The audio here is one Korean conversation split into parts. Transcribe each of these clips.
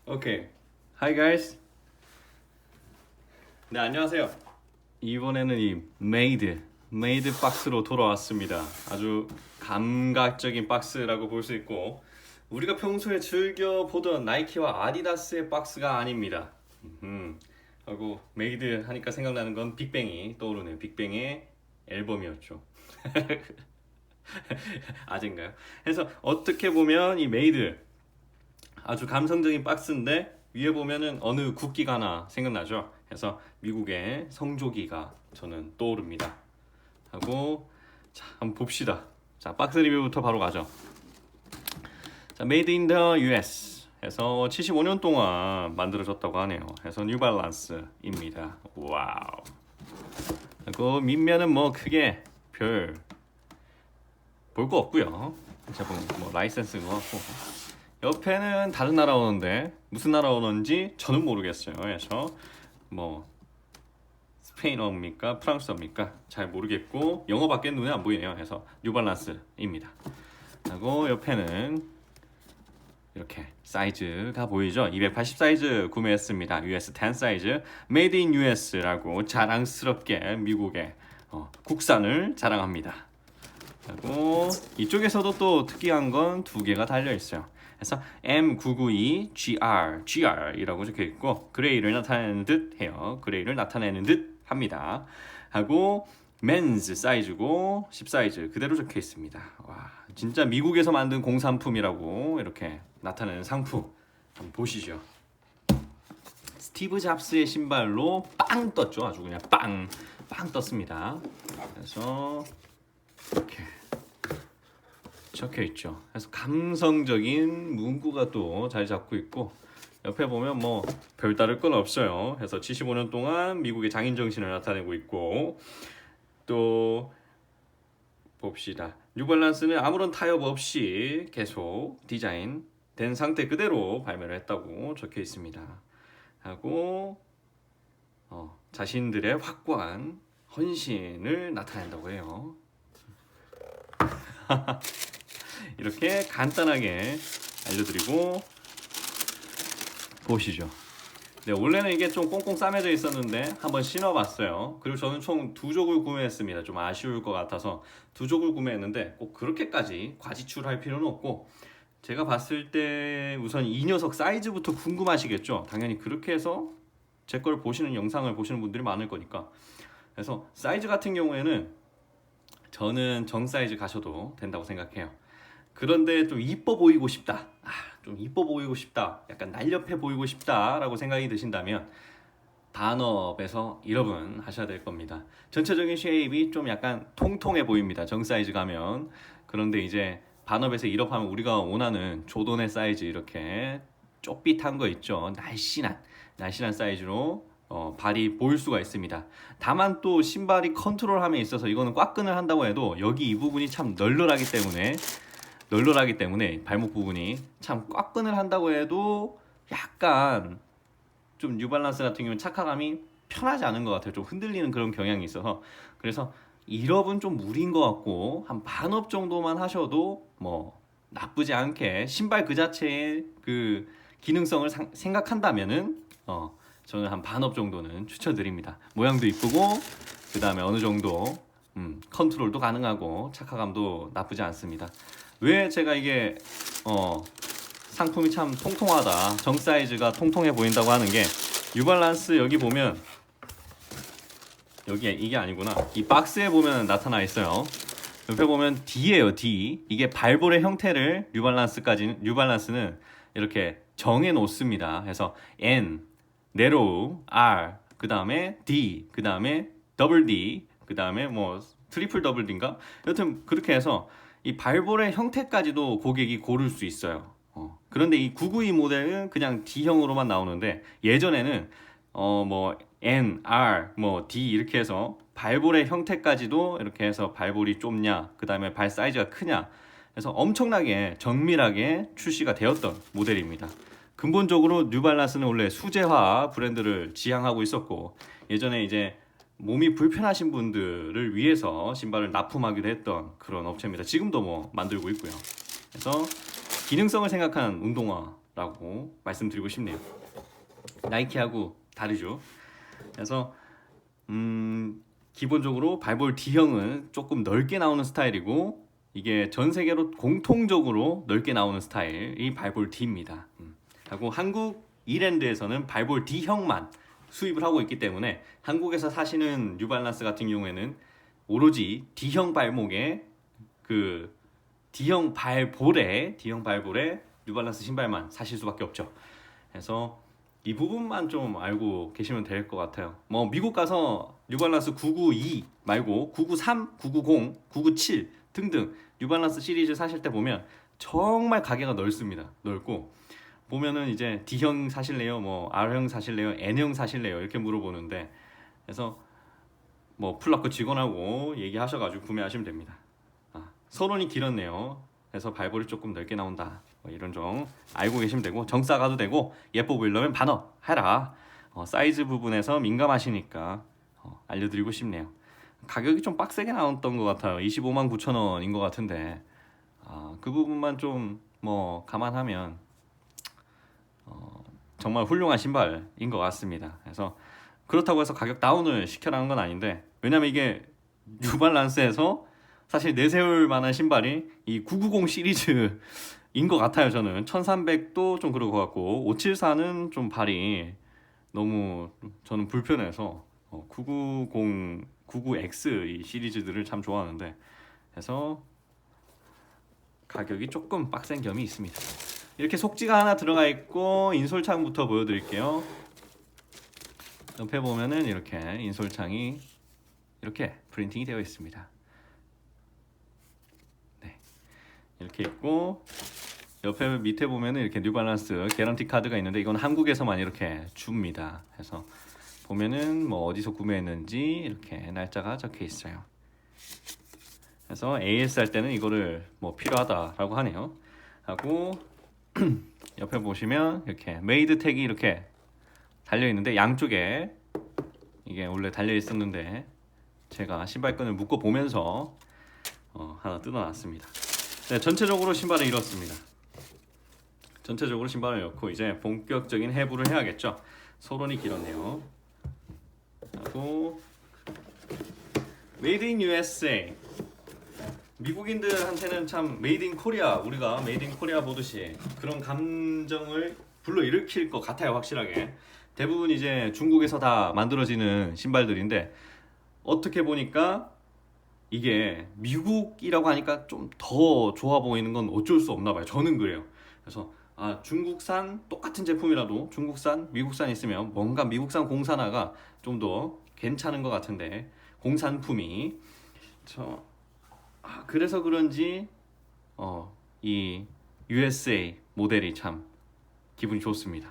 오케이. Hi guys. 네, 안녕하세요. 이번에는 이 메이드 박스로 돌아왔습니다. 아주 감각적인 박스라고 볼 수 있고 우리가 평소에 즐겨 보던 나이키와 아디다스의 박스가 아닙니다. 하고 메이드 하니까 생각나는 건 빅뱅이 떠오르네요. 빅뱅의 앨범이었죠. 아젠가요? 그래서 어떻게 보면 이 메이드 아주 감성적인 박스인데 위에 보면은 어느 국기가 하나 생각나죠. 그래서 미국의 성조기가 저는 떠오릅니다. 하고 자 한번 봅시다. 자 박스 리뷰부터 바로 가죠. 자 Made in the US 해서 75년 동안 만들어졌다고 하네요. 해서 뉴발란스입니다. 와우. 그리고 밑면은 뭐 크게 별 볼 거 없고요. 자 뭐 라이센스인 것 같고. 옆에는 다른 나라 오는데 무슨 나라 오는지 저는 모르겠어요. 그래서 뭐 스페인어입니까? 프랑스어입니까? 잘 모르겠고 영어밖에 눈에 안 보이네요. 그래서 뉴발란스입니다. 그리고 옆에는 이렇게 사이즈가 보이죠? 280 사이즈 구매했습니다. US 10 사이즈 Made in US라고 자랑스럽게 미국의 국산을 자랑합니다. 그리고 이쪽에서도 또 특이한 건 두 개가 달려 있어요. 그래서 M992GR이라고 적혀 있고 그레이를 나타내는 듯 해요. 그레이를 나타내는 듯 합니다. 하고 맨즈 사이즈고 10 사이즈 그대로 적혀 있습니다. 와, 진짜 미국에서 만든 공산품이라고 이렇게 나타내는 상품 한번 보시죠. 스티브 잡스의 신발로 빵 떴죠. 아주 그냥 빵 떴습니다. 그래서 이렇게 적혀 있죠. 그래서 감성적인 문구가 또 자리 잡고 있고 옆에 보면 뭐 별다를 건 없어요. 그래서 75년 동안 미국의 장인 정신을 나타내고 있고 또 봅시다. 뉴발란스는 아무런 타협 없이 계속 디자인된 상태 그대로 발매를 했다고 적혀 있습니다. 하고 자신들의 확고한 헌신을 나타낸다고 해요. 이렇게 간단하게 알려드리고 보시죠. 네, 원래는 이게 좀 꽁꽁 싸매져 있었는데 한번 신어봤어요. 그리고 저는 총 2족을 구매했습니다. 좀 아쉬울 것 같아서 2족을 구매했는데 꼭 그렇게까지 과지출할 필요는 없고 제가 봤을 때 우선 이 녀석 사이즈부터 궁금하시겠죠. 당연히 그렇게 해서 제 걸 보시는 영상을 보시는 분들이 많을 거니까. 그래서 사이즈 같은 경우에는 저는 정 사이즈 가셔도 된다고 생각해요. 그런데 좀 이뻐 보이고 싶다. 좀 이뻐 보이고 싶다. 약간 날렵해 보이고 싶다라고 생각이 드신다면 반업에서 1업은 하셔야 될 겁니다. 전체적인 쉐입이 좀 약간 통통해 보입니다. 정 사이즈 가면. 그런데 이제 반업에서 1업 하면 우리가 원하는 조던의 사이즈 이렇게 쪼삣한 거 있죠. 날씬한 사이즈로 발이 보일 수가 있습니다. 다만 또 신발이 컨트롤함에 있어서 이거는 꽉끈을 한다고 해도 여기 이 부분이 참 널널하기 때문에 발목 부분이 참 꽉끈을 한다고 해도 약간 좀 뉴발란스 같은 경우는 착화감이 편하지 않은 것 같아요. 좀 흔들리는 그런 경향이 있어서 그래서 1업은 좀 무리인 것 같고 한 반업 정도만 하셔도 뭐 나쁘지 않게 신발 그 자체의 그 기능성을 생각한다면은 저는 한 반업 정도는 추천드립니다. 모양도 이쁘고 그 다음에 어느 정도 컨트롤도 가능하고 착화감도 나쁘지 않습니다. 왜 제가 이게 상품이 참 통통하다, 정 사이즈가 통통해 보인다고 하는 게 뉴발란스 여기 보면 여기 이게 아니구나. 이 박스에 보면 나타나 있어요. 옆에 보면 D예요. D. 이게 발볼의 형태를 뉴발란스는 이렇게 정해 놓습니다. 그래서 N, 네로우, R, 그 다음에 D, 그 다음에 더블 D, 그 다음에 뭐 트리플 더블 D인가? 여튼 그렇게 해서 이 발볼의 형태까지도 고객이 고를 수 있어요. 그런데 이 992 모델은 그냥 D형으로만 나오는데 예전에는 뭐 N, R, 뭐 D 이렇게 해서 발볼의 형태까지도 이렇게 해서 발볼이 좁냐, 그 다음에 발 사이즈가 크냐, 그래서 엄청나게 정밀하게 출시가 되었던 모델입니다. 근본적으로 뉴발란스는 원래 수제화 브랜드를 지향하고 있었고 예전에 이제 몸이 불편하신 분들을 위해서 신발을 납품하기도 했던 그런 업체입니다. 지금도 뭐 만들고 있고요. 그래서 기능성을 생각한 운동화 라고 말씀드리고 싶네요. 나이키하고 다르죠. 그래서 기본적으로 발볼 D형은 조금 넓게 나오는 스타일이고, 이게 전 세계로 공통적으로 넓게 나오는 스타일이 발볼 D입니다. 하고 한국 이랜드에서는 발볼 D형만 수입을 하고 있기 때문에 한국에서 사시는 뉴발란스 같은 경우에는 오로지 D형 발목에 그 D형 발볼에 뉴발란스 신발만 사실 수밖에 없죠. 그래서 이 부분만 좀 알고 계시면 될 것 같아요. 뭐 미국 가서 뉴발란스 992 말고 993, 990, 997 등등 뉴발란스 시리즈 사실 때 보면 정말 가게가 넓습니다. 넓고 보면은 이제 D형 사실래요? 뭐 R형 사실래요? N형 사실래요? 이렇게 물어보는데, 그래서 뭐 플라크 직원하고 얘기하셔가지고 구매하시면 됩니다. 서론이 길었네요. 그래서 발볼이 조금 넓게 나온다. 뭐 이런 점 알고 계시면 되고, 정사 가도 되고, 예뻐 보이려면 반어 해라. 사이즈 부분에서 민감하시니까 알려드리고 싶네요. 가격이 좀 빡세게 나왔던 것 같아요. 25만 9천 원인 것 같은데, 그 부분만 좀 뭐 감안하면 정말 훌륭한 신발인 것 같습니다. 그래서 그렇다고 해서 가격 다운을 시켜라는 건 아닌데, 왜냐면 이게 뉴발란스에서 사실 내세울 만한 신발이 이 990 시리즈인 것 같아요. 저는 1300도 좀 그럴 것 같고 574는 좀 발이 너무 저는 불편해서 990, 99X 이 시리즈들을 참 좋아하는데, 그래서 가격이 조금 빡센 겸이 있습니다. 이렇게 속지가 하나 들어가 있고, 인솔창부터 보여드릴게요. 옆에 보면은 이렇게 인솔창이 이렇게 프린팅이 되어 있습니다. 네, 이렇게 있고, 옆에 밑에 보면은 이렇게 뉴발란스 개런티 카드가 있는데, 이건 한국에서만 이렇게 줍니다. 그래서 보면은 뭐 어디서 구매했는지 이렇게 날짜가 적혀 있어요. 그래서 AS 할 때는 이거를 뭐 필요하다라고 하네요. 하고 옆에 보시면 이렇게 메이드 택이 이렇게 달려 있는데, 양쪽에 이게 원래 달려 있었는데 제가 신발끈을 묶어 보면서 하나 뜯어놨습니다. 네, 전체적으로 신발은 이렇습니다. 전체적으로 신발을 넣고 이제 본격적인 해부를 해야겠죠. 서론이 길었네요. 하고 메이드 인 USA. 미국인들한테는 참 메이드 인 코리아, 우리가 메이드 인 코리아 보듯이 그런 감정을 불러일으킬 것 같아요. 확실하게 대부분 이제 중국에서 다 만들어지는 신발들인데, 어떻게 보니까 이게 미국이라고 하니까 좀 더 좋아 보이는 건 어쩔 수 없나 봐요. 저는 그래요. 그래서 중국산 똑같은 제품이라도 중국산, 미국산 있으면 뭔가 미국산 공산화가 좀 더 괜찮은 것 같은데, 공산품이 그래서 그런지 이 USA 모델이 참 기분이 좋습니다.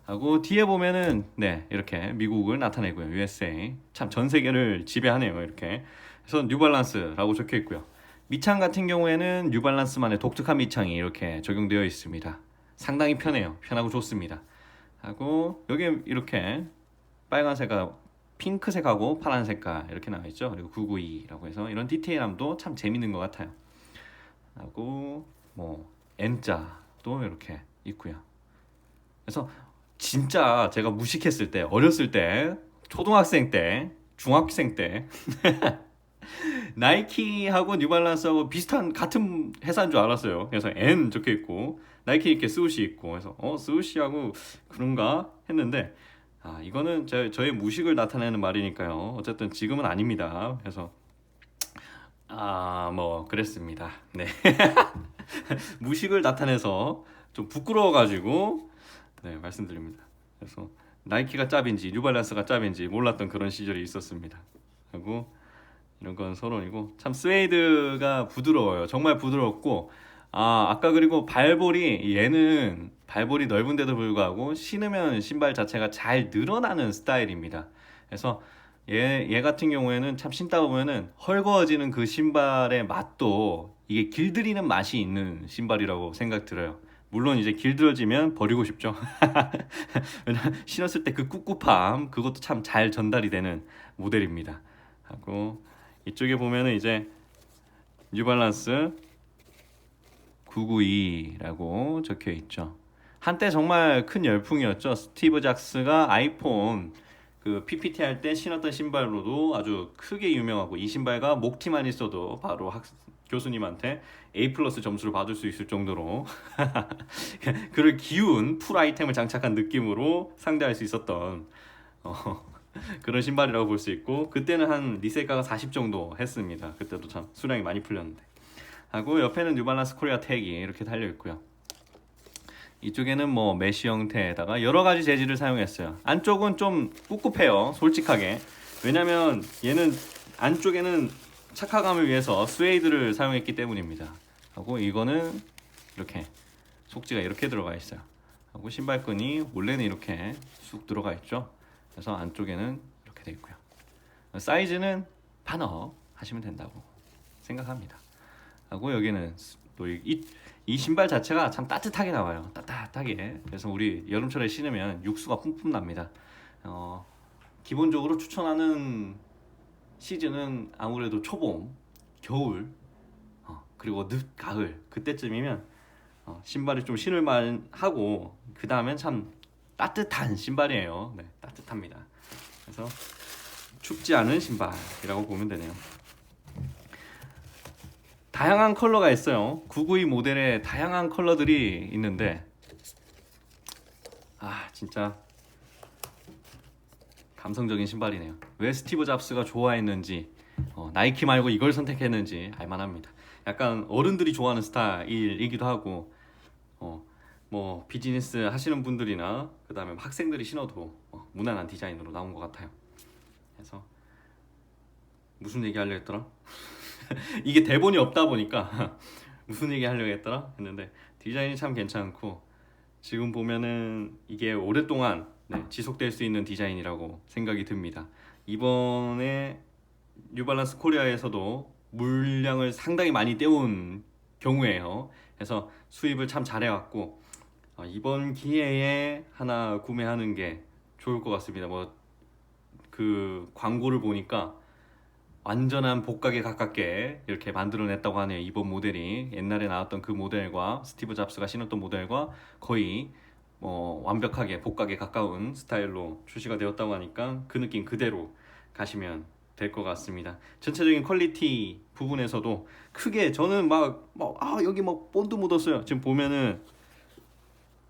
하고 뒤에 보면은 네, 이렇게 미국을 나타내고요. USA 참 전 세계를 지배하네요. 이렇게 그래서 뉴발란스라고 적혀 있고요. 밑창 같은 경우에는 뉴발란스만의 독특한 밑창이 이렇게 적용되어 있습니다. 상당히 편해요. 편하고 좋습니다. 하고 여기 이렇게 빨간색하고 핑크색하고 파란 색깔 이렇게 나와 있죠. 그리고 992라고 해서 이런 디테일함도 참 재밌는 것 같아요. 하고 뭐 N자도 이렇게 있고요. 그래서 진짜 제가 무식했을 때, 어렸을 때, 초등학생 때, 중학생 때 나이키하고 뉴발란스하고 비슷한 같은 회사인 줄 알았어요. 그래서 N 적혀 있고 나이키 이렇게 스우시 있고, 그래서 스우시하고 그런가 했는데, 이거는 저의 무식을 나타내는 말이니까요. 어쨌든 지금은 아닙니다. 그래서 뭐 그랬습니다. 네. 무식을 나타내서 좀 부끄러워가지고 네, 말씀드립니다. 그래서 나이키가 짭인지 뉴발란스가 짭인지 몰랐던 그런 시절이 있었습니다. 하고 이런 건 서론이고, 참 스웨이드가 부드러워요. 정말 부드럽고, 아까 그리고 발볼이, 얘는 발볼이 넓은데도 불구하고 신으면 신발 자체가 잘 늘어나는 스타일입니다. 그래서 얘 같은 경우에는 참 신다 보면은 헐거워지는 그 신발의 맛도, 이게 길들이는 맛이 있는 신발이라고 생각 들어요. 물론 이제 길들어지면 버리고 싶죠. 왜냐면 신었을 때 그 꿉꿉함, 그것도 참 잘 전달이 되는 모델입니다. 하고 이쪽에 보면은 이제 뉴발란스 992라고 적혀 있죠. 한때 정말 큰 열풍이었죠. 스티브 잡스가 아이폰 그 PPT 할 때 신었던 신발로도 아주 크게 유명하고, 이 신발과 목티만 있어도 바로 교수님한테 A 플러스 점수를 받을 수 있을 정도로 그를 기운 풀 아이템을 장착한 느낌으로 상대할 수 있었던 그런 신발이라고 볼 수 있고, 그때는 한 리셀가가 40 정도 했습니다. 그때도 참 수량이 많이 풀렸는데. 하고 옆에는 뉴발란스 코리아 태그 이렇게 달려 있고요. 이쪽에는 뭐 메쉬 형태에다가 여러 가지 재질을 사용했어요. 안쪽은 좀 꿉꿉해요, 솔직하게. 왜냐면 얘는 안쪽에는 착화감을 위해서 스웨이드를 사용했기 때문입니다. 하고 이거는 이렇게 속지가 이렇게 들어가 있어요. 하고 신발끈이 원래는 이렇게 쑥 들어가 있죠. 그래서 안쪽에는 이렇게 돼 있고요. 사이즈는 반업 하시면 된다고 생각합니다. 하고 여기는 또 이 신발 자체가 참 따뜻하게 나와요. 따뜻하게. 그래서 우리 여름철에 신으면 육수가 뿜뿜 납니다. 기본적으로 추천하는 시즌은 아무래도 초봄, 겨울, 그리고 늦 가을, 그때쯤이면 신발이 좀 신을만 하고, 그 다음엔 참 따뜻한 신발이에요. 네, 따뜻합니다. 그래서 춥지 않은 신발이라고 보면 되네요. 다양한 컬러가 있어요. 992 모델에 다양한 컬러들이 있는데, 진짜 감성적인 신발이네요. 왜 스티브 잡스가 좋아했는지, 나이키 말고 이걸 선택했는지 알만합니다. 약간 어른들이 좋아하는 스타일이기도 하고, 뭐 비즈니스 하시는 분들이나 그 다음에 학생들이 신어도 무난한 디자인으로 나온 것 같아요. 그래서 무슨 얘기 하려고 했더라? 이게 대본이 없다 보니까 무슨 얘기 하려고 했더라 했는데, 디자인이 참 괜찮고, 지금 보면은 이게 오랫동안 지속될 수 있는 디자인이라고 생각이 듭니다. 이번에 뉴발란스 코리아에서도 물량을 상당히 많이 떼온 경우에요. 그래서 수입을 참 잘해왔고, 이번 기회에 하나 구매하는 게 좋을 것 같습니다. 뭐 그 광고를 보니까 완전한 복각에 가깝게 이렇게 만들어냈다고 하네요. 이번 모델이 옛날에 나왔던 그 모델과 스티브 잡스가 신었던 모델과 거의 완벽하게 복각에 가까운 스타일로 출시가 되었다고 하니까 그 느낌 그대로 가시면 될 것 같습니다. 전체적인 퀄리티 부분에서도 크게 저는 여기 본드 묻었어요. 지금 보면은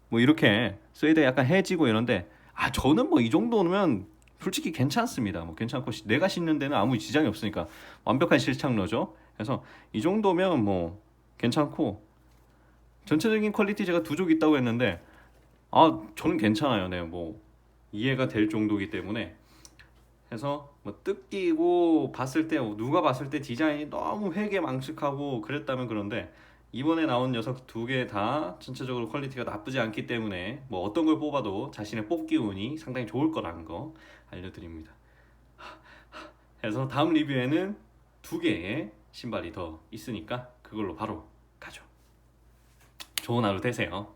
뭐 이렇게 스웨이드 약간 해지고 이런데, 저는 이 정도면 솔직히 괜찮습니다. 괜찮고, 내가 신는 데는 아무 지장이 없으니까 완벽한 실착러죠. 그래서 이 정도면 괜찮고, 전체적인 퀄리티 제가 두 족 있다고 했는데, 저는 괜찮아요. 네, 이해가 될 정도이기 때문에. 해서 뜯기고 봤을 때, 누가 봤을 때 디자인이 너무 회개망측하고 그랬다면 그런데, 이번에 나온 녀석 두 개 다 전체적으로 퀄리티가 나쁘지 않기 때문에 어떤 걸 뽑아도 자신의 뽑기 운이 상당히 좋을 거라는 거 알려드립니다. 그래서 다음 리뷰에는 두 개의 신발이 더 있으니까 그걸로 바로 가죠. 좋은 하루 되세요.